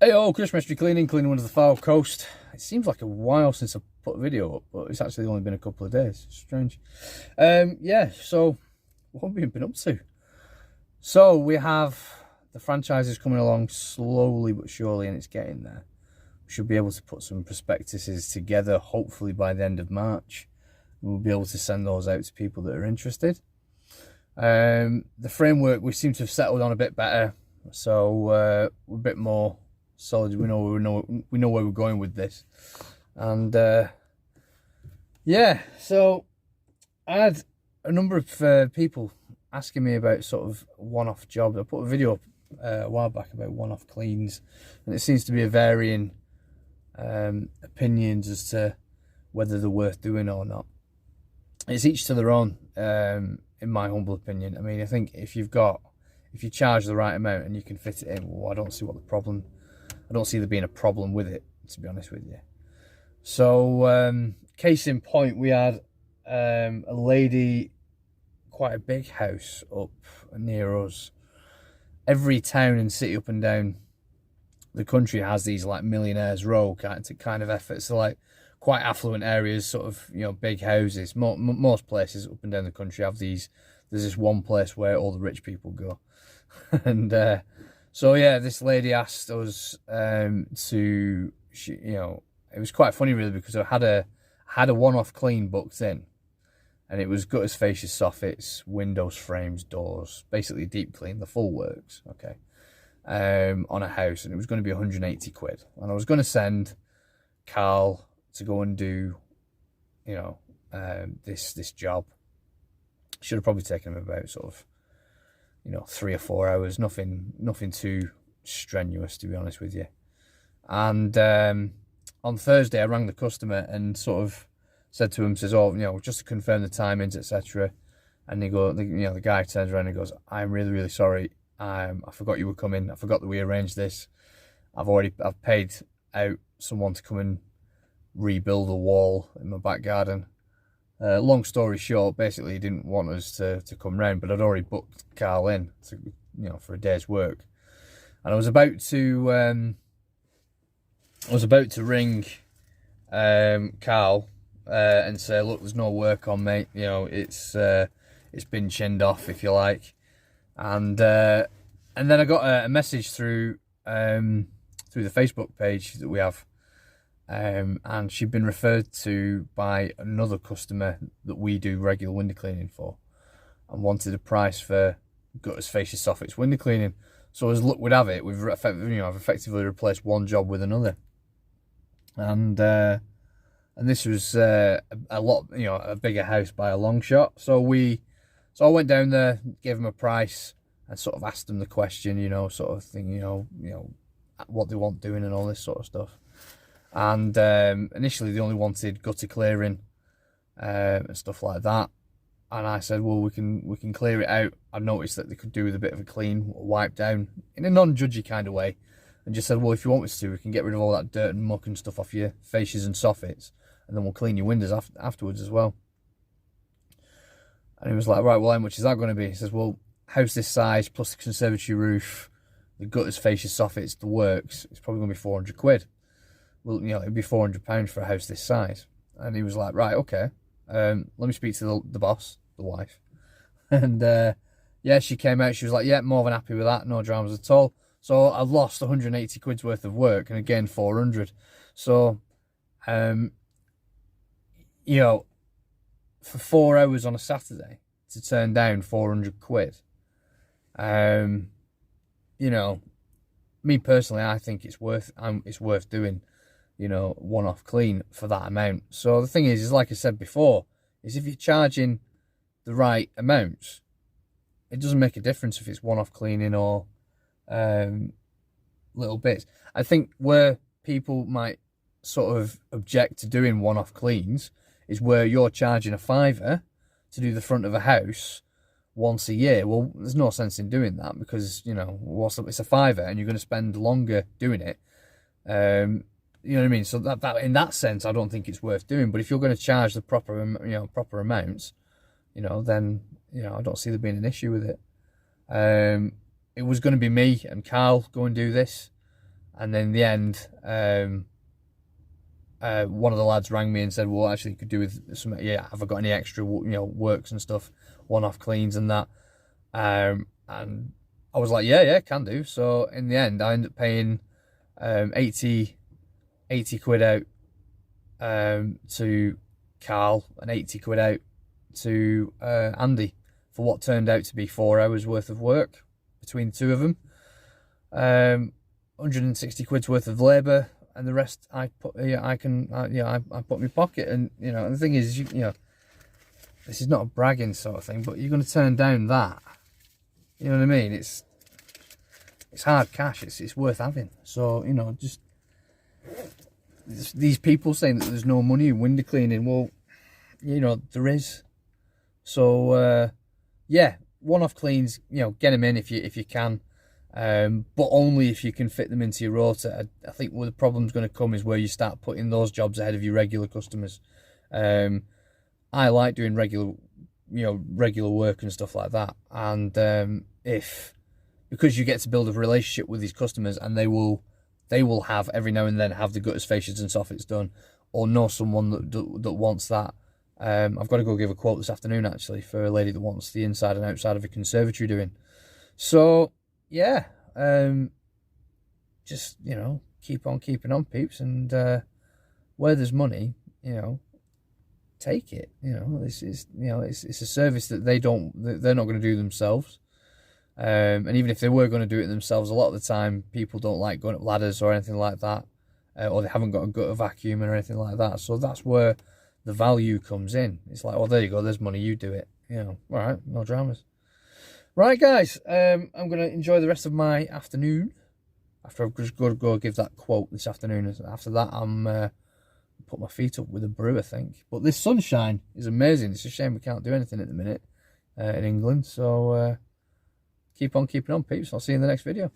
Hey, Chris Mystery Cleaning under the Far Coast. It seems like a while since I put a video up, but it's actually only been a couple of days. Strange. Yeah, so what have we been up to? So we have the franchises coming along slowly but surely, and it's getting there. We should be able to put some prospectuses together, hopefully by the end of March. We'll be able to send those out to people that are interested. The framework we seem to have settled on a bit better, so we're a bit more solid. We know where we're going with this, and yeah. So I had a number of people asking me about sort of one-off jobs. I put a video up a while back about one-off cleans, and it seems to be a varying opinions as to whether they're worth doing or not. It's each to their own, in my humble opinion. I mean, I think if you charge the right amount and you can fit it in, well, I don't see there being a problem with it, to be honest with you. So, case in point, we had a lady, quite a big house up near us. Every town and city up and down the country has these like millionaires row kind of efforts. So like quite affluent areas, sort of, you know, big houses. Most places up and down the country have these. There's this one place where all the rich people go. And so yeah, this lady asked us you know, it was quite funny really, because I had a one-off clean booked in, and it was gutters, fascias, soffits, windows, frames, doors, basically deep clean, the full works, okay, on a house, and it was going to be 180 quid, and I was going to send Carl to go and do, you know, this job. Should have probably taken him about sort of, you know, 3 or 4 hours, nothing too strenuous, to be honest with you. And on Thursday, I rang the customer and sort of said to him, says, "Oh, you know, just to confirm the timings, etc." And the guy turns around and goes, "I'm really, really sorry. I forgot you were coming. I forgot that we arranged this. I've paid out someone to come and rebuild a wall in my back garden." Long story short, basically he didn't want us to come round, but I'd already booked Carl in to, you know, for a day's work, and I was about to ring Carl and say, "Look, there's no work on, mate. You know, it's been chinned off, if you like." And then I got a message through the Facebook page that we have. And she'd been referred to by another customer that we do regular window cleaning for, and wanted a price for gutters, fascias, soffits, window cleaning. So as luck would have it, I've effectively replaced one job with another, and this was a lot, you know, a bigger house by a long shot. So I went down there, gave them a price, and sort of asked them the question, you know, sort of thing, you know what they want doing and all this sort of stuff. And initially they only wanted gutter clearing and stuff like that, and I said, well, we can clear it out. I noticed that they could do with a bit of a clean, wipe down in a non-judgy kind of way, and just said, well, if you want us to, we can get rid of all that dirt and muck and stuff off your fascias and soffits, and then we'll clean your windows afterwards as well. And he was like, right, well, how much is that going to be? He says, well, house this size plus the conservatory roof, the gutters, fascias, soffits, the works, it's probably going to be 400 quid. Well, you know, it'd be £400 for a house this size. And he was like, right, okay, let me speak to the boss, the wife. And yeah, she came out, she was like, yeah, more than happy with that, no dramas at all. So I've lost 180 quid's worth of work, and again 400. So you know, for 4 hours on a Saturday to turn down 400 quid, you know, me personally, I think it's worth doing, you know, one-off clean for that amount. So the thing is like I said before, is if you're charging the right amounts, it doesn't make a difference if it's one-off cleaning or little bits. I think where people might sort of object to doing one-off cleans is where you're charging a £5 to do the front of a house once a year. Well, there's no sense in doing that, because, you know, it's a £5 and you're going to spend longer doing it. You know what I mean? So that in that sense, I don't think it's worth doing. But if you're going to charge the proper amounts, you know, then, you know, I don't see there being an issue with it. It was going to be me and Carl go and do this, And then in the end, one of the lads rang me and said, well, actually, you could do with some, yeah, have I got any extra, works and stuff, one-off cleans and that. And I was like, yeah, can do. So in the end, I ended up paying 80 quid out to Carl and 80 quid out to Andy for what turned out to be 4 hours worth of work between the two of them. 160 quid's worth of labour, and the rest I put, I put in my pocket. And and the thing is, this is not a bragging sort of thing, but you're going to turn down that. You know what I mean? It's hard cash. It's worth having. So just these people saying that there's no money in window cleaning. Well, there is. So yeah, one-off cleans. Get them in if you can. But only if you can fit them into your rota. I think where the problem's going to come is where you start putting those jobs ahead of your regular customers. I like doing regular work and stuff like that. And because you get to build a relationship with these customers, and they will have every now and then have the gutters, fascias and soffits done, or know someone that wants that. I've got to go give a quote this afternoon actually for a lady that wants the inside and outside of a conservatory doing. So yeah, just keep on keeping on, peeps, and where there's money, take it. This is it's a service that they're not going to do themselves. And even if they were going to do it themselves, a lot of the time people don't like going up ladders or anything like that, or they haven't got a gutter vacuum or anything like that. So that's where the value comes in. It's like, well, there you go, there's money, you do it. All right, no dramas. Right, guys, I'm going to enjoy the rest of my afternoon after I've just got to go give that quote this afternoon. After that, I'm put my feet up with a brew, I think. But this sunshine is amazing. It's a shame we can't do anything at the minute in England. So keep on keeping on, peeps. I'll see you in the next video.